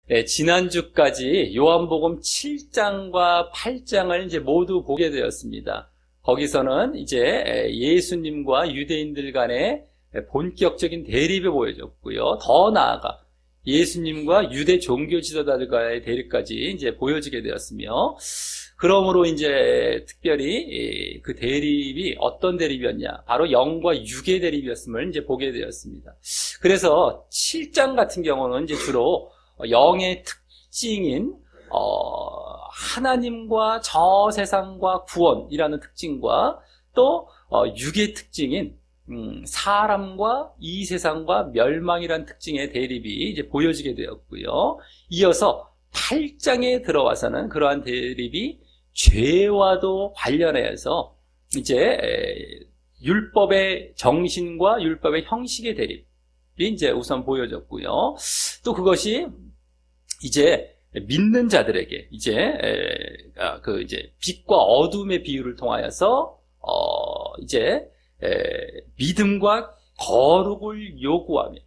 네, 지난주까지 요한복음 7장과 8장을 이제 모두 보게 되었습니다. 거기서는 이제 예수님과 유대인들 간의 본격적인 대립이 보여졌고요. 더 나아가 예수님과 유대 종교 지도자들과의 대립까지 이제 보여지게 되었으며, 그러므로 이제 특별히 그 대립이 어떤 대립이었냐? 바로 영과 육의 대립이었음을 이제 보게 되었습니다. 그래서 7장 같은 경우는 이제 주로 영의 특징인 하나님과 저 세상과 구원이라는 특징과 또 육의 특징인 사람과 이 세상과 멸망이라는 특징의 대립이 이제 보여지게 되었고요. 이어서 8장에 들어와서는 그러한 대립이 죄와도 관련해서 이제 율법의 정신과 율법의 형식의 대립이 이제 우선 보여졌고요. 또 그것이 이제 믿는 자들에게 이제 빛과 어둠의 비유를 통하여서 이제 믿음과 거룩을 요구하며,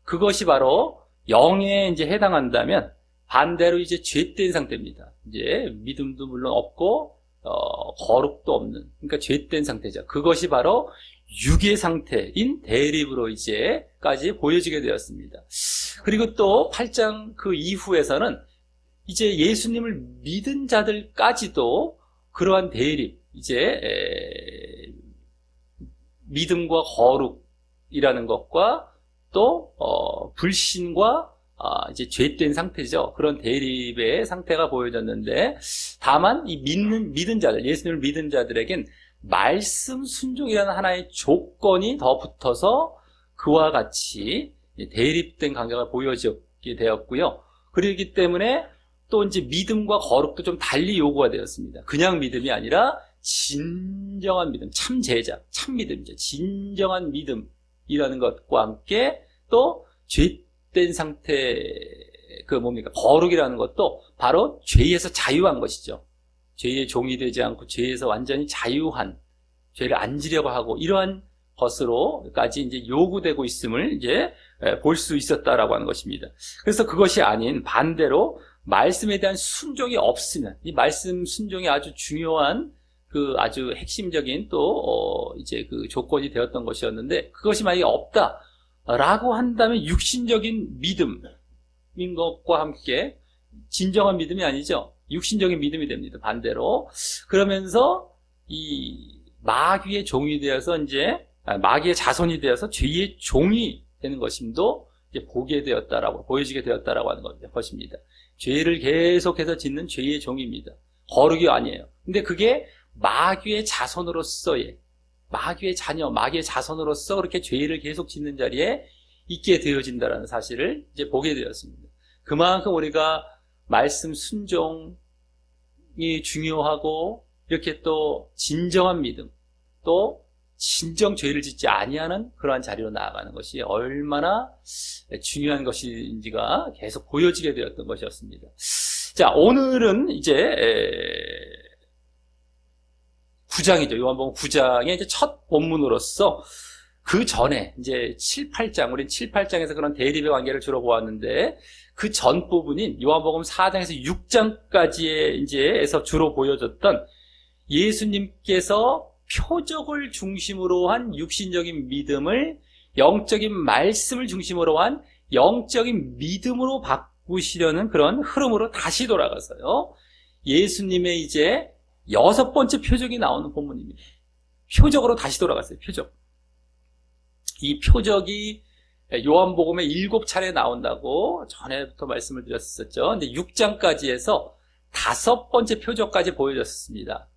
그것이 바로 영에 이제 해당한다면 반대로 이제 죄된 상태입니다. 이제 믿음도 물론 없고 거룩도 없는, 그러니까 죄된 상태죠. 그것이 바로 육의 상태인 대립으로 이제까지 보여지게 되었습니다. 그리고 또 8장 그 이후에서는 이제 예수님을 믿은 자들까지도 그러한 대립, 이제 믿음과 거룩이라는 것과 또 불신과 이제 죄된 상태죠. 그런 대립의 상태가 보여졌는데, 다만 이 믿은 자들, 예수님을 믿은 자들에겐 말씀 순종이라는 하나의 조건이 더 붙어서 그와 같이 대립된 관계가 보여지게 되었고요. 그렇기 때문에 또 이제 믿음과 거룩도 좀 달리 요구가 되었습니다. 그냥 믿음이 아니라 진정한 믿음, 참 제자, 참 믿음이죠. 진정한 믿음이라는 것과 함께 또 죄된 상태, 거룩이라는 것도 바로 죄에서 자유한 것이죠. 죄의 종이 되지 않고 죄에서 완전히 자유한, 죄를 안 지려고 하고 이러한 것으로까지 이제 요구되고 있음을 이제 볼 수 있었다라고 하는 것입니다. 그래서 그것이 아닌 반대로 말씀에 대한 순종이 없으면, 이 말씀 순종이 아주 중요한 그 아주 핵심적인 또 이제 그 조건이 되었던 것이었는데, 그것이 만약에 없다라고 한다면 육신적인 믿음인 것과 함께 진정한 믿음이 아니죠. 육신적인 믿음이 됩니다. 반대로. 그러면서 이 마귀의 종이 되어서 이제 마귀의 자손이 되어서 죄의 종이 되는 것임도 이제 보게 되었다라고, 보여지게 되었다라고 하는 것입니다. 죄를 계속해서 짓는 죄의 종입니다. 거룩이 아니에요. 근데 그게 마귀의 자손으로서의, 마귀의 자녀, 마귀의 자손으로서 그렇게 죄를 계속 짓는 자리에 있게 되어진다라는 사실을 이제 보게 되었습니다. 그만큼 우리가 말씀 순종이 중요하고, 이렇게 또 진정한 믿음, 또 진정 죄를 짓지 아니하는 그러한 자리로 나아가는 것이 얼마나 중요한 것인지가 계속 보여지게 되었던 것이었습니다. 자, 오늘은 이제 9장이죠. 요한복음 9장의 이제 첫 본문으로서, 그 전에 이제 7, 8장, 우린 7, 8장에서 그런 대립의 관계를 주로 보았는데, 그 전 부분인 요한복음 4장에서 6장까지의 이제에서 주로 보여졌던 예수님께서 표적을 중심으로 한 육신적인 믿음을 영적인 말씀을 중심으로 한 영적인 믿음으로 바꾸시려는 그런 흐름으로 다시 돌아가서요, 예수님의 이제 6번째 표적이 나오는 본문입니다. 표적으로 다시 돌아갔어요. 표적. 이 표적이 요한복음에 7차례 나온다고 전에부터 말씀을 드렸었죠. 근데 6장까지 해서 5번째 표적까지 보여졌습니다.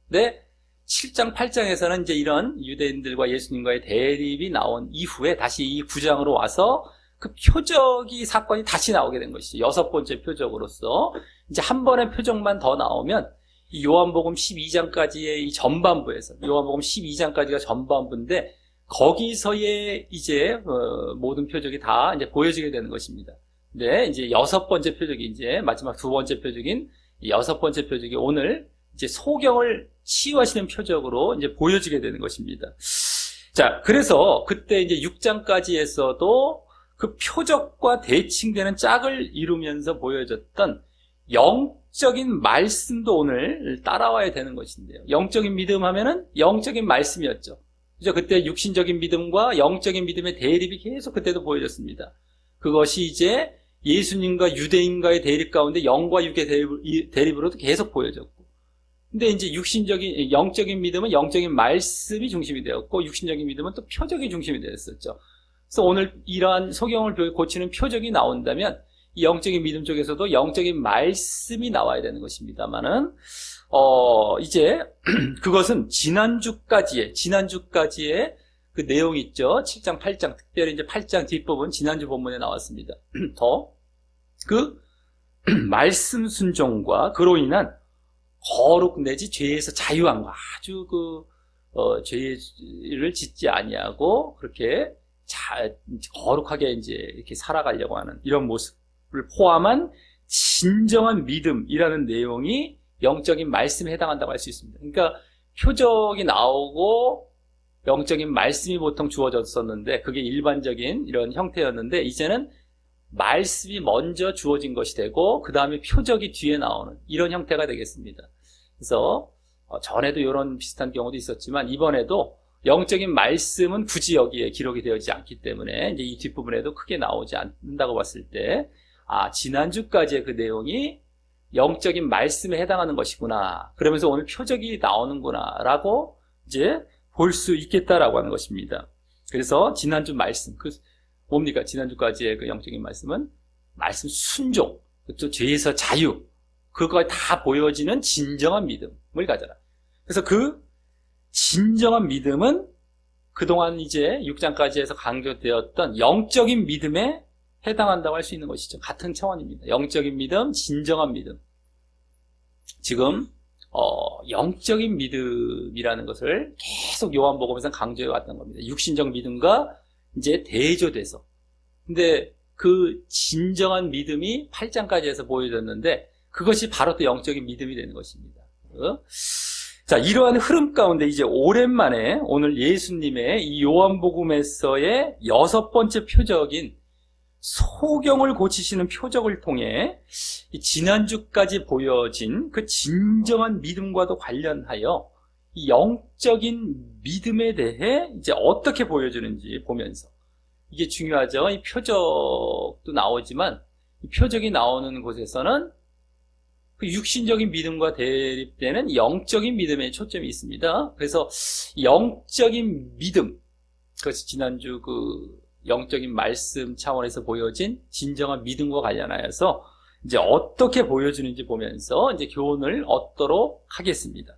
근데 7장, 8장에서는 이제 이런 유대인들과 예수님과의 대립이 나온 이후에 다시 이 9장으로 와서 그 표적이, 사건이 다시 나오게 된 것이죠. 6번째 표적으로서. 이제 한 번의 표적만 더 나오면 이 요한복음 12장까지의 이 전반부에서, 요한복음 12장까지가 전반부인데, 거기서의 이제 모든 표적이 다 이제 보여지게 되는 것입니다. 근데 이제 6번째 표적이, 이제 마지막 2번째 표적인 6번째 표적이 오늘 이제 소경을 치유하시는 표적으로 이제 보여지게 되는 것입니다. 자, 그래서 그때 이제 6장까지에서도 그 표적과 대칭되는 짝을 이루면서 보여줬던 영적인 말씀도 오늘 따라와야 되는 것인데요. 영적인 믿음 하면은 영적인 말씀이었죠. 그죠? 그때 육신적인 믿음과 영적인 믿음의 대립이 계속 그때도 보여졌습니다. 그것이 이제 예수님과 유대인과의 대립 가운데 영과 육의 대립으로도 계속 보여졌고. 근데 이제 영적인 믿음은 영적인 말씀이 중심이 되었고, 육신적인 믿음은 또 표적이 중심이 되었었죠. 그래서 오늘 이러한 소경을 고치는 표적이 나온다면, 이 영적인 믿음 쪽에서도 영적인 말씀이 나와야 되는 것입니다만은, 이제, 그것은 지난주까지의 그 내용 있죠. 7장, 8장, 특별히 이제 8장 뒷부분, 지난주 본문에 나왔습니다. 그, 말씀 순종과 그로 인한 거룩 내지 죄에서 자유한 거, 아주 죄를 짓지 아니하고, 그렇게 거룩하게 이제 이렇게 살아가려고 하는 이런 모습을 포함한 진정한 믿음이라는 내용이 영적인 말씀에 해당한다고 할 수 있습니다. 그러니까 표적이 나오고 영적인 말씀이 보통 주어졌었는데 그게 일반적인 이런 형태였는데 이제는 말씀이 먼저 주어진 것이 되고 그 다음에 표적이 뒤에 나오는 이런 형태가 되겠습니다. 그래서 전에도 이런 비슷한 경우도 있었지만 이번에도 영적인 말씀은 굳이 여기에 기록이 되어지지 않기 때문에 이제 이 뒷부분에도 크게 나오지 않는다고 봤을 때 지난주까지의 그 내용이 영적인 말씀에 해당하는 것이구나. 그러면서 오늘 표적이 나오는구나 라고 이제 볼 수 있겠다라고 하는 것입니다. 그래서 지난주 말씀, 뭡니까? 지난주까지의 그 영적인 말씀은 말씀 순종, 또 죄에서 자유, 그거 다 보여지는 진정한 믿음을 가져라. 그래서 그 진정한 믿음은 그동안 이제 6장까지 해서 강조되었던 영적인 믿음에 해당한다고 할 수 있는 것이죠. 같은 차원입니다. 영적인 믿음, 진정한 믿음. 지금 영적인 믿음이라는 것을 계속 요한복음에서 강조해 왔던 겁니다. 육신적 믿음과 이제 대조돼서. 근데 그 진정한 믿음이 8장까지 해서 보여졌는데 그것이 바로 또 영적인 믿음이 되는 것입니다. 자, 이러한 흐름 가운데 이제 오랜만에 오늘 예수님의 이 요한복음에서의 6번째 표적인 소경을 고치시는 표적을 통해 지난주까지 보여진 그 진정한 믿음과도 관련하여 이 영적인 믿음에 대해 이제 어떻게 보여주는지 보면서 이게 중요하죠. 이 표적도 나오지만 이 표적이 나오는 곳에서는 그 육신적인 믿음과 대립되는 영적인 믿음에 초점이 있습니다. 그래서 영적인 믿음, 그것이 지난주 그 영적인 말씀 차원에서 보여진 진정한 믿음과 관련하여서 이제 어떻게 보여주는지 보면서 이제 교훈을 얻도록 하겠습니다.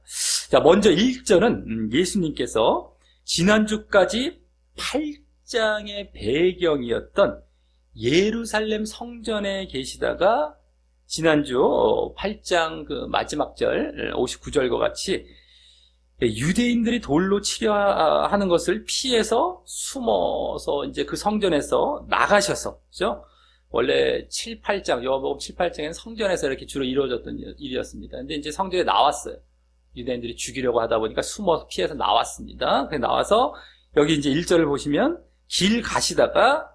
자, 먼저 1절은 예수님께서 지난주까지 8장의 배경이었던 예루살렘 성전에 계시다가 지난주 8장 그 마지막 절 59절과 같이 유대인들이 돌로 치려 하는 것을 피해서 숨어서 이제 그 성전에서 나가셔서, 그죠? 원래 7, 8장, 요한복음 7, 8장에는 성전에서 이렇게 주로 이루어졌던 일이었습니다. 근데 이제 성전에 나왔어요. 유대인들이 죽이려고 하다 보니까 숨어서 피해서 나왔습니다. 그래서 나와서 여기 이제 1절을 보시면 길 가시다가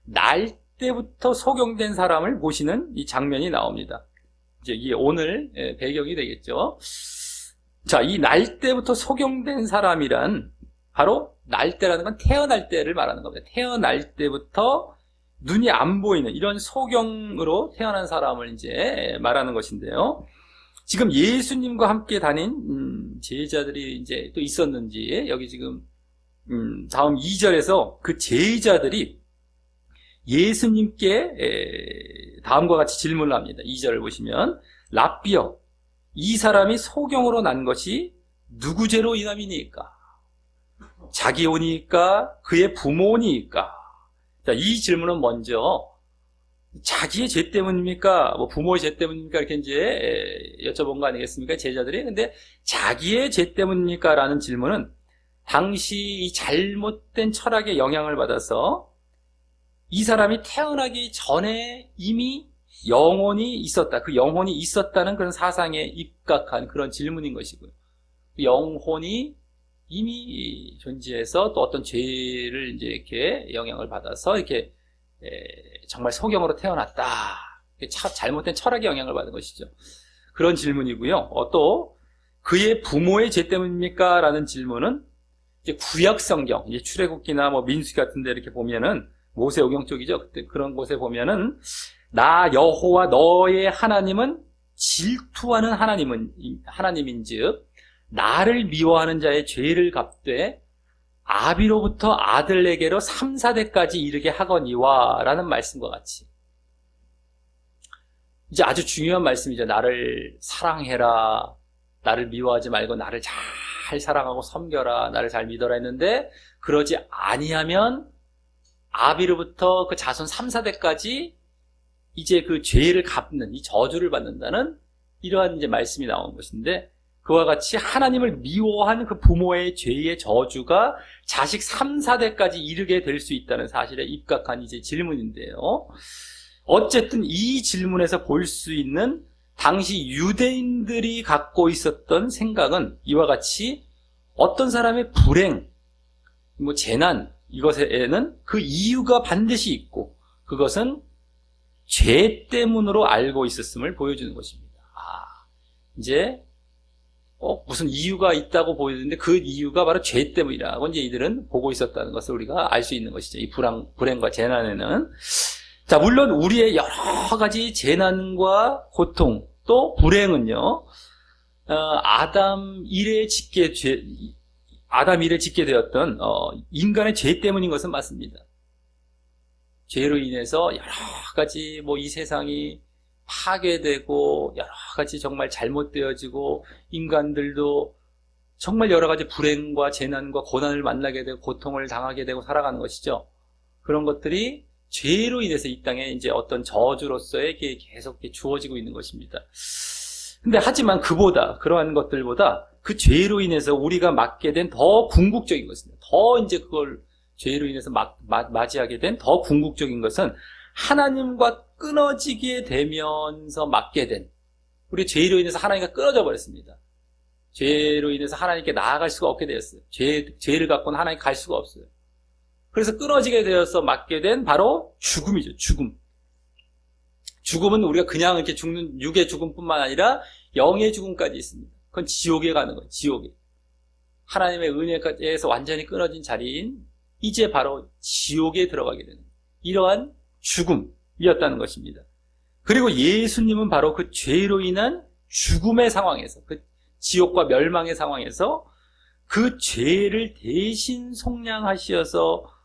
날 때부터 소경된 사람을 보시는 이 장면이 나옵니다. 이제 이게 오늘 배경이 되겠죠. 자, 이 날 때부터 소경된 사람이란 바로 날 때라는 건 태어날 때를 말하는 겁니다. 태어날 때부터 눈이 안 보이는 이런 소경으로 태어난 사람을 이제 말하는 것인데요. 지금 예수님과 함께 다닌 제자들이 이제 또 있었는지 여기 지금 다음 2절에서 그 제자들이 예수님께 다음과 같이 질문을 합니다. 2절을 보시면 랍비여, 이 사람이 소경으로 난 것이 누구 죄로 인함이니까? 자기 오니까? 그의 부모니까? 자, 이 질문은 먼저 자기의 죄 때문입니까? 뭐 부모의 죄 때문입니까? 이렇게 이제 여쭤본 거 아니겠습니까? 제자들이. 근데 자기의 죄 때문입니까? 라는 질문은 당시 이 잘못된 철학의 영향을 받아서 이 사람이 태어나기 전에 이미 영혼이 있었다. 그 영혼이 있었다는 그런 사상에 입각한 그런 질문인 것이고요. 영혼이 이미 존재해서 또 어떤 죄를 이제 이렇게 영향을 받아서 이렇게 정말 소경으로 태어났다. 잘못된 철학의 영향을 받은 것이죠. 그런 질문이고요. 또 그의 부모의 죄 때문입니까? 라는 질문은 이제 구약 성경, 이제 출애굽기나 뭐 민수기 같은 데 이렇게 보면은 모세오경 쪽이죠. 그때 그런 곳에 보면은 나 여호와 너의 하나님은 질투하는 하나님인즉 나를 미워하는 자의 죄를 갚되 아비로부터 아들에게로 3, 4대까지 이르게 하거니와 라는 말씀과 같이 이제 아주 중요한 말씀이죠. 나를 사랑해라. 나를 미워하지 말고 나를 잘 사랑하고 섬겨라. 나를 잘 믿어라 했는데 그러지 아니하면 아비로부터 그 자손 3, 4대까지 이제 그 죄를 갚는 이 저주를 받는다는 이러한 이제 말씀이 나온 것인데 그와 같이 하나님을 미워한 그 부모의 죄의 저주가 자식 3, 4대까지 이르게 될 수 있다는 사실에 입각한 이제 질문인데요. 어쨌든 이 질문에서 볼 수 있는 당시 유대인들이 갖고 있었던 생각은 이와 같이 어떤 사람의 불행, 뭐 재난, 이것에는 그 이유가 반드시 있고 그것은 죄 때문으로 알고 있었음을 보여주는 것입니다. 이제 무슨 이유가 있다고 보여주는데 그 이유가 바로 죄 때문이라고 이제 이들은 보고 있었다는 것을 우리가 알 수 있는 것이죠. 이 불행과 재난에는. 자, 물론 우리의 여러 가지 재난과 고통 또 불행은요, 아담 이래 짓게 되었던 인간의 죄 때문인 것은 맞습니다. 죄로 인해서 여러 가지 뭐 이 세상이 파괴되고 여러 가지 정말 잘못되어지고 인간들도 정말 여러 가지 불행과 재난과 고난을 만나게 되고 고통을 당하게 되고 살아가는 것이죠. 그런 것들이 죄로 인해서 이 땅에 이제 어떤 저주로서의 계속 주어지고 있는 것입니다. 근데 하지만 그러한 것들보다 그 죄로 인해서 우리가 맞게 된 더 궁극적인 것입니다. 더 이제 그걸 죄로 인해서 맞이하게 된 더 궁극적인 것은 하나님과 끊어지게 되면서 맞게 된 우리 죄로 인해서 하나님과 끊어져 버렸습니다. 죄로 인해서 하나님께 나아갈 수가 없게 되었어요. 죄를 갖고는 하나님 갈 수가 없어요. 그래서 끊어지게 되어서 맞게 된 바로 죽음이죠. 죽음은 우리가 그냥 이렇게 죽는 육의 죽음뿐만 아니라 영의 죽음까지 있습니다. 그건 지옥에 가는 거예요. 지옥에. 하나님의 은혜에서 완전히 끊어진 자리인 이제 바로 지옥에 들어가게 되는 이러한 죽음이었다는 것입니다. 그리고 예수님은 바로 그 죄로 인한 죽음의 상황에서 그 지옥과 멸망의 상황에서 그 죄를 대신 속량하시어서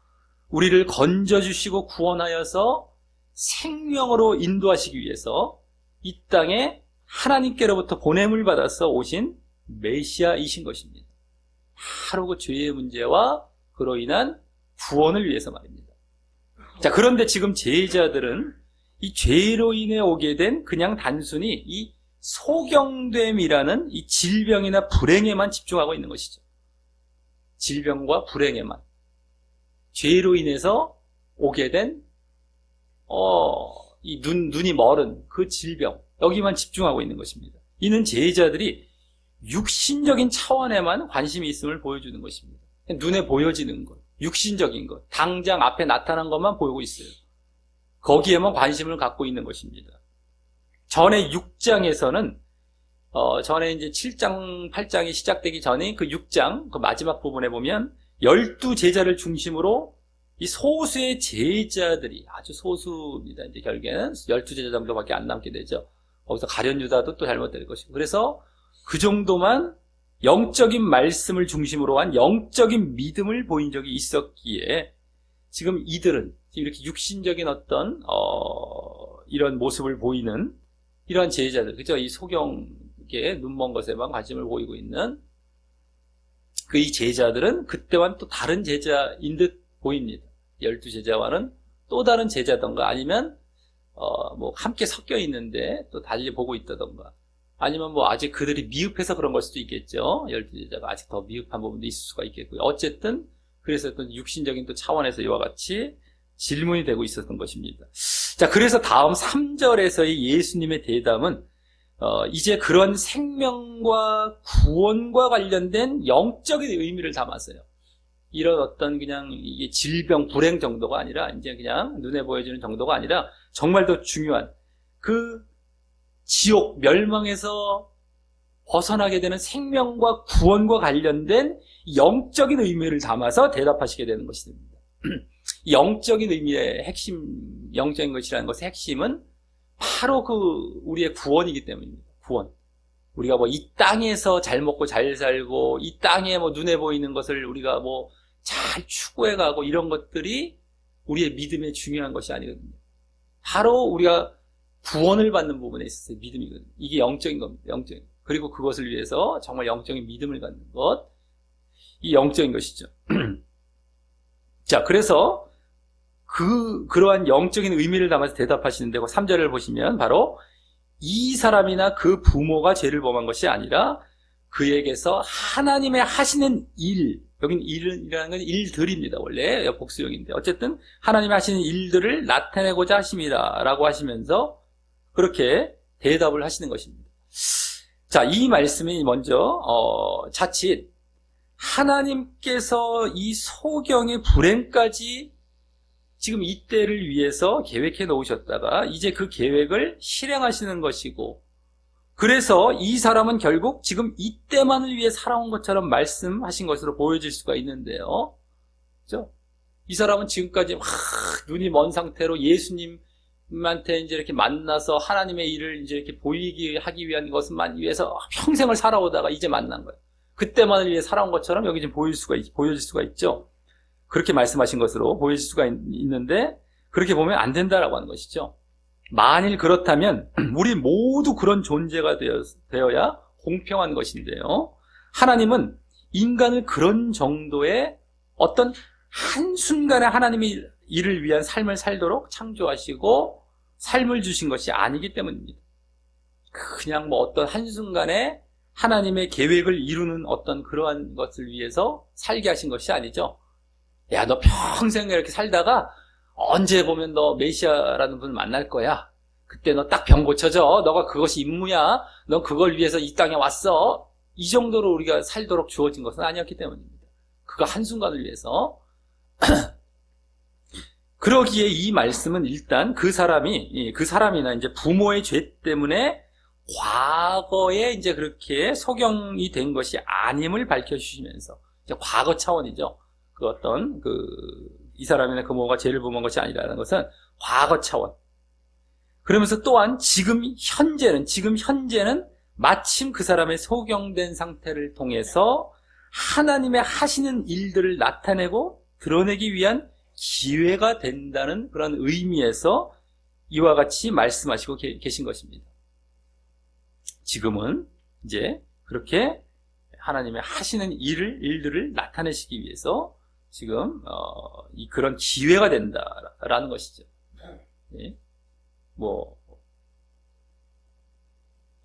우리를 건져주시고 구원하여서 생명으로 인도하시기 위해서 이 땅에 하나님께로부터 보냄을 받아서 오신 메시아이신 것입니다. 바로 그 죄의 문제와 그로 인한 구원을 위해서 말입니다. 자, 그런데 지금 제자들은 이 죄로 인해 오게 된 그냥 단순히 이 소경됨이라는 이 질병이나 불행에만 집중하고 있는 것이죠. 질병과 불행에만. 죄로 인해서 오게 된 이 눈이 멀은 그 질병, 여기만 집중하고 있는 것입니다. 이는 제자들이 육신적인 차원에만 관심이 있음을 보여주는 것입니다. 눈에 보여지는 것, 육신적인 것, 당장 앞에 나타난 것만 보이고 있어요. 거기에만 관심을 갖고 있는 것입니다. 전에 6장에서는 전에 이제 7장, 8장이 시작되기 전에 그 6장, 그 마지막 부분에 보면 12제자를 중심으로 이 소수의 제자들이 아주 소수입니다. 이제 결국에는 12제자 정도밖에 안 남게 되죠. 거기서 가룟 유다도 또 잘못될 것이고. 그래서 그 정도만 영적인 말씀을 중심으로 한 영적인 믿음을 보인 적이 있었기에 지금 이들은 이렇게 육신적인 어떤 이런 모습을 보이는 이러한 제자들, 그죠? 이 소경의 눈먼 것에만 관심을 보이고 있는 그 이 제자들은 그때와는 또 다른 제자인 듯 보입니다. 12제자와는 또 다른 제자던가 아니면 뭐 함께 섞여 있는데 또 달리 보고 있다던가 아니면 뭐 아직 그들이 미흡해서 그런 걸 수도 있겠죠. 12제자가 아직 더 미흡한 부분도 있을 수가 있겠고요. 어쨌든 그래서 어떤 육신적인 또 차원에서 이와 같이 질문이 되고 있었던 것입니다. 자, 그래서 다음 3절에서의 예수님의 대담은 이제 그런 생명과 구원과 관련된 영적인 의미를 담았어요. 이런 어떤 그냥 이게 질병, 불행 정도가 아니라 이제 그냥 눈에 보여지는 정도가 아니라 정말 더 중요한 그 지옥, 멸망에서 벗어나게 되는 생명과 구원과 관련된 영적인 의미를 담아서 대답하시게 되는 것이 됩니다. 영적인 의미의 핵심, 영적인 것이라는 것의 핵심은 바로 그 우리의 구원이기 때문입니다. 구원. 우리가 뭐 이 땅에서 잘 먹고 잘 살고 이 땅에 뭐 눈에 보이는 것을 우리가 뭐 잘 추구해 가고 이런 것들이 우리의 믿음의 중요한 것이 아니거든요. 바로 우리가 구원을 받는 부분에 있어서 믿음이거든요. 이게 영적인 겁니다. 영적인. 그리고 그것을 위해서 정말 영적인 믿음을 갖는 것. 이 영적인 것이죠. 자, 그래서 그러한 영적인 의미를 담아서 대답하시는데, 그 3절을 보시면 바로 이 사람이나 그 부모가 죄를 범한 것이 아니라 그에게서 하나님의 하시는 일, 여긴 일이라는 건 일들입니다. 원래 복수형인데 어쨌든 하나님의 하시는 일들을 나타내고자 하십니다 라고 하시면서 그렇게 대답을 하시는 것입니다. 자, 이 말씀이 먼저 자칫 하나님께서 이 소경의 불행까지 지금 이때를 위해서 계획해 놓으셨다가 이제 그 계획을 실행하시는 것이고, 그래서 이 사람은 결국 지금 이때만을 위해 살아온 것처럼 말씀하신 것으로 보여질 수가 있는데요. 그렇죠? 이 사람은 지금까지 막 눈이 먼 상태로 예수님한테 이제 이렇게 만나서 하나님의 일을 이제 이렇게 보이게 하기 위한 것만 위해서 평생을 살아오다가 이제 만난 거예요. 그때만을 위해 살아온 것처럼 여기 지금 보여질 수가 있죠. 그렇게 말씀하신 것으로 보여질 수가 있는데, 그렇게 보면 안 된다라고 하는 것이죠. 만일 그렇다면 우리 모두 그런 존재가 되어야 공평한 것인데요. 하나님은 인간을 그런 정도의 어떤 한순간에 하나님의 일을 위한 삶을 살도록 창조하시고 삶을 주신 것이 아니기 때문입니다. 그냥 뭐 어떤 한순간에 하나님의 계획을 이루는 어떤 그러한 것을 위해서 살게 하신 것이 아니죠. 야, 너 평생 이렇게 살다가 언제 보면 너 메시아라는 분을 만날 거야. 그때 너 딱 병 고쳐져. 너가 그것이 임무야. 넌 그걸 위해서 이 땅에 왔어. 이 정도로 우리가 살도록 주어진 것은 아니었기 때문입니다. 그가 한순간을 위해서. 그러기에 이 말씀은 일단 그 사람이나 이제 부모의 죄 때문에 과거에 이제 그렇게 소경이 된 것이 아님을 밝혀주시면서, 이제 과거 차원이죠. 그 어떤 이 사람이나 그 부모가 죄를 범한 것이 아니라는 것은 과거 차원. 그러면서 또한 지금 현재는 마침 그 사람의 소경된 상태를 통해서 하나님의 하시는 일들을 나타내고 드러내기 위한 기회가 된다는 그런 의미에서 이와 같이 말씀하시고 계신 것입니다. 지금은 이제 그렇게 하나님의 하시는 일들을 나타내시기 위해서 지금 그런 기회가 된다라는 것이죠. 예? 뭐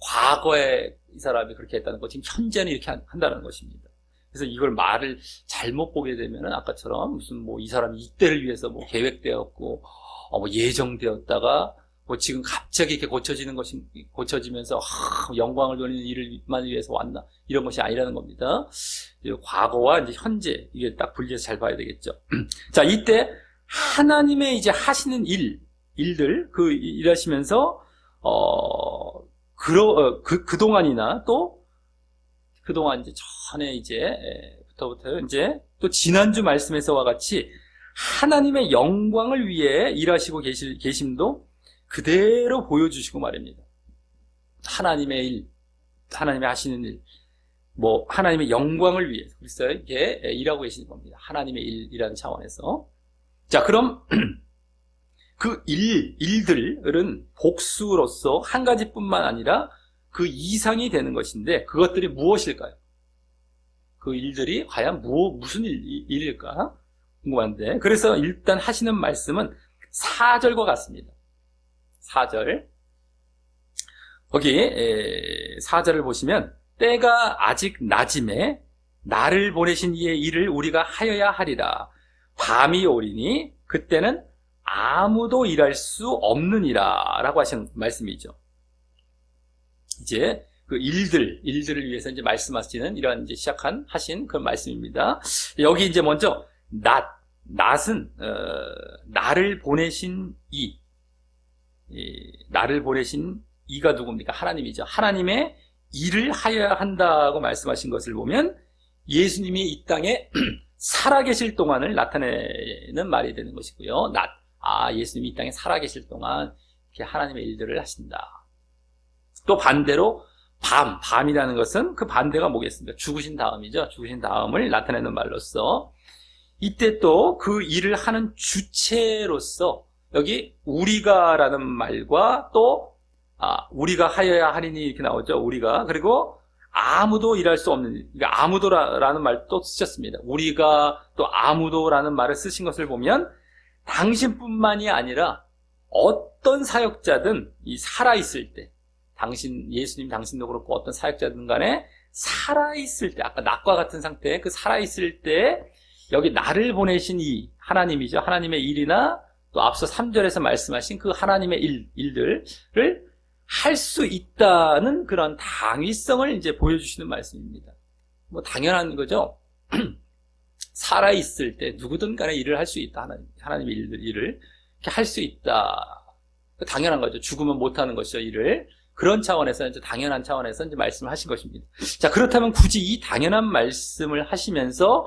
과거에 이 사람이 그렇게 했다는 것, 지금 현재는 이렇게 한다는 것입니다. 그래서 이걸 말을 잘못 보게 되면은 아까처럼 무슨 뭐 이 사람이 이때를 위해서 뭐 계획되었고 뭐 예정되었다가 뭐 지금 갑자기 이렇게 고쳐지면서 영광을 돌리는 일만 위해서 왔나, 이런 것이 아니라는 겁니다. 과거와 이제 현재, 이게 딱 분리해서 잘 봐야 되겠죠. 자, 이때 하나님의 이제 하시는 일들 일하시면서 그동안이나 또 그동안 이제 전에 부터 이제 또 지난주 말씀에서와 같이 하나님의 영광을 위해 일하시고 계심도 그대로 보여주시고 말입니다. 하나님의 하시는 일, 뭐 하나님의 영광을 위해서 그리스도에게 일하고 계시는 겁니다. 하나님의 일이라는 차원에서. 자, 그럼 그 일들은 복수로서 한 가지뿐만 아니라 그 이상이 되는 것인데, 그것들이 무엇일까요? 그 일들이 과연 무슨 일일까 궁금한데, 그래서 일단 하시는 말씀은 4절과 같습니다. 4절. 거기 4절을 보시면, 때가 아직 낮임에 나를 보내신 이의 일을 우리가 하여야 하리라. 밤이 오리니 그때는 아무도 일할 수 없느니라 라고 하신 말씀이죠. 이제 그 일들을 위해서 이제 말씀하시는 이런 이제 하신 그런 말씀입니다. 여기 이제 먼저 낫은 나를 보내신 나를 보내신 이가 누굽니까? 하나님이죠. 하나님의 일을 하여야 한다고 말씀하신 것을 보면 예수님이 이 땅에 살아계실 동안을 나타내는 말이 되는 것이고요. 예수님이 이 땅에 살아계실 동안 이렇게 하나님의 일들을 하신다. 또 반대로 밤이라는 것은 그 반대가 뭐겠습니까? 죽으신 다음이죠. 죽으신 다음을 나타내는 말로서 이때 또 그 일을 하는 주체로서 여기 우리가라는 말과 또 우리가 하여야 하리니 이렇게 나오죠. 우리가. 그리고 아무도 일할 수 없는, 그러니까 아무도라는 말도 쓰셨습니다. 우리가 또 아무도라는 말을 쓰신 것을 보면 당신뿐만이 아니라 어떤 사역자든 이 살아있을 때, 예수님 당신도 그렇고 어떤 사역자든 간에 살아있을 때, 아까 낫과 같은 상태에 그 살아있을 때 여기 나를 보내신 이 하나님이죠. 하나님의 일이나 또 앞서 3절에서 말씀하신 그 하나님의 일들을 할 수 있다는 그런 당위성을 이제 보여주시는 말씀입니다. 뭐 당연한 거죠. 살아있을 때 누구든 간에 일을 할 수 있다. 하나님의 일을 이렇게 할 수 있다. 당연한 거죠. 죽으면 못하는 것이죠, 일을. 그런 차원에서 이제 당연한 차원에서 이제 말씀을 하신 것입니다. 자, 그렇다면 굳이 이 당연한 말씀을 하시면서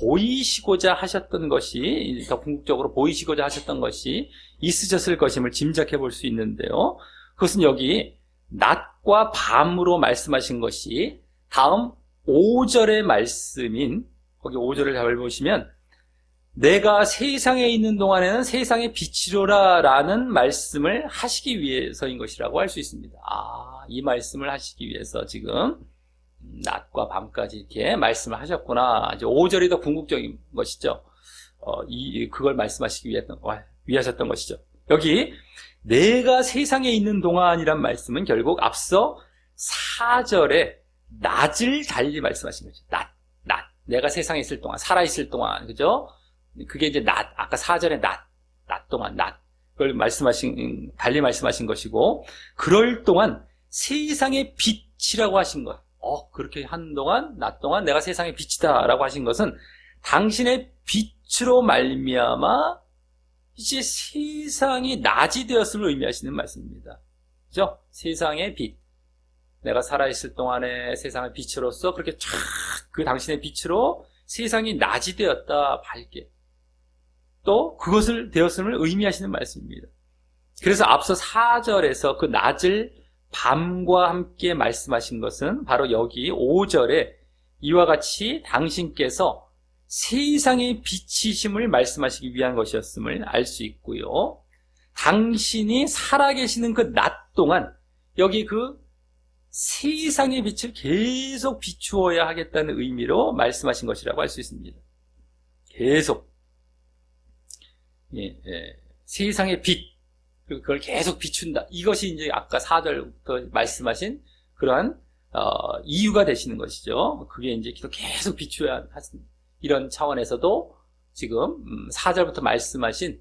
보이시고자 하셨던 것이, 더 궁극적으로 보이시고자 하셨던 것이 있으셨을 것임을 짐작해 볼 수 있는데요. 그것은 여기 낮과 밤으로 말씀하신 것이 다음 5절의 말씀인, 거기 5절을 잘 보시면 내가 세상에 있는 동안에는 세상의 빛이로라 라는 말씀을 하시기 위해서인 것이라고 할 수 있습니다. 이 말씀을 하시기 위해서 지금 낮과 밤까지 이렇게 말씀을 하셨구나. 이제 5절이 더 궁극적인 것이죠. 그걸 말씀하시기 위하셨던 것이죠. 여기 내가 세상에 있는 동안이란 말씀은 결국 앞서 4절에 낮을 달리 말씀하신 거죠. 낮. 내가 세상에 있을 동안, 살아있을 동안, 그죠? 그게 이제 아까 4절에 낮 동안, 그걸 달리 말씀하신 것이고, 그럴 동안 세상의 빛이라고 하신 것. 그렇게 한동안, 낮 동안 내가 세상의 빛이다 라고 하신 것은 당신의 빛으로 말미암아 이제 세상이 낮이 되었음을 의미하시는 말씀입니다. 그죠? 세상의 빛. 내가 살아있을 동안에 세상의 빛으로서 그렇게 그 당신의 빛으로 세상이 낮이 되었다, 밝게. 또 그것을 되었음을 의미하시는 말씀입니다. 그래서 앞서 4절에서 그 낮을 밤과 함께 말씀하신 것은 바로 여기 5절에 이와 같이 당신께서 세상의 빛이심을 말씀하시기 위한 것이었음을 알 수 있고요. 당신이 살아계시는 그 낮 동안 여기 그 세상의 빛을 계속 비추어야 하겠다는 의미로 말씀하신 것이라고 할 수 있습니다. 계속 세상의 빛, 그걸 계속 비춘다. 이것이 이제 아까 4절부터 말씀하신 그러한 이유가 되시는 것이죠. 그게 이제 계속 비추어야 하십니다. 이런 차원에서도 지금 4절부터 말씀하신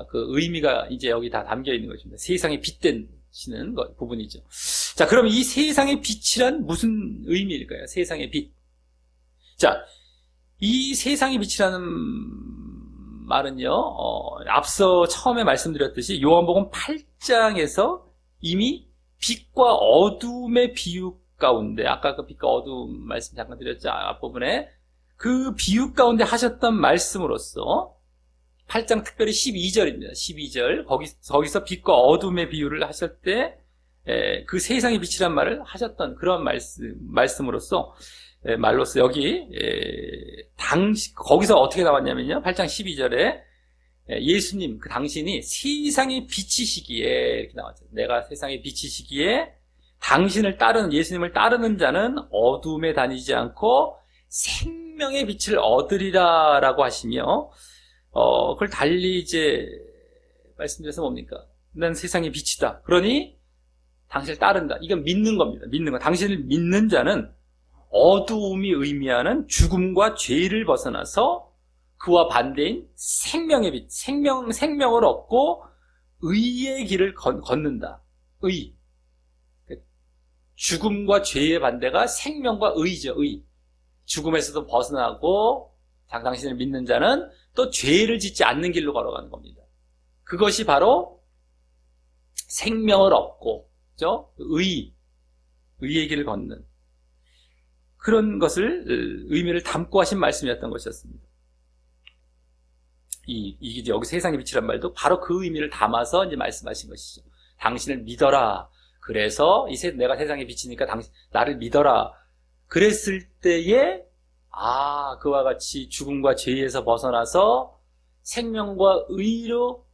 그 의미가 이제 여기 다 담겨 있는 것입니다. 세상의 빛 되시는 부분이죠. 자, 그럼 이 세상의 빛이란 무슨 의미일까요? 세상의 빛. 자, 이 세상의 빛이라는 말은요, 앞서 처음에 말씀드렸듯이 요한복음 8장에서 이미 빛과 어둠의 비유 가운데, 아까 그 빛과 어둠 말씀 잠깐 드렸죠. 앞부분에 그 비유 가운데 하셨던 말씀으로서 8장 특별히 12절입니다. 12절. 거기서 빛과 어둠의 비유를 하실 때, 그 세상의 빛이란 말을 하셨던 그런 말씀으로서, 말로서 여기, 거기서 어떻게 나왔냐면요. 8장 12절에 예수님, 그 당신이 세상의 빛이시기에, 이렇게 나왔죠. 내가 세상의 빛이시기에 예수님을 따르는 자는 어둠에 다니지 않고 생명의 빛을 얻으리라 라고 하시며, 그걸 달리 이제 말씀드려서 뭡니까? 난 세상의 빛이다. 그러니 당신을 따른다. 이건 믿는 겁니다. 믿는 거. 당신을 믿는 자는 어두움이 의미하는 죽음과 죄를 벗어나서 그와 반대인 생명의 빛, 생명을 얻고 의의 길을 걷는다. 죽음과 죄의 반대가 생명과 의죠. 의. 죽음에서도 벗어나고 당신을 믿는 자는 또 죄를 짓지 않는 길로 걸어가는 겁니다. 그것이 바로 생명을 얻고, 그죠? 의의 길을 걷는 그런 것을 의미를 담고 하신 말씀이었던 것이었습니다. 이게 여기 세상의 빛이란 말도 바로 그 의미를 담아서 이제 말씀하신 것이죠. 당신을 믿어라. 그래서 내가 세상의 빛이니까 나를 믿어라. 그랬을 때에 그와 같이 죽음과 죄에서 벗어나서 생명과 의로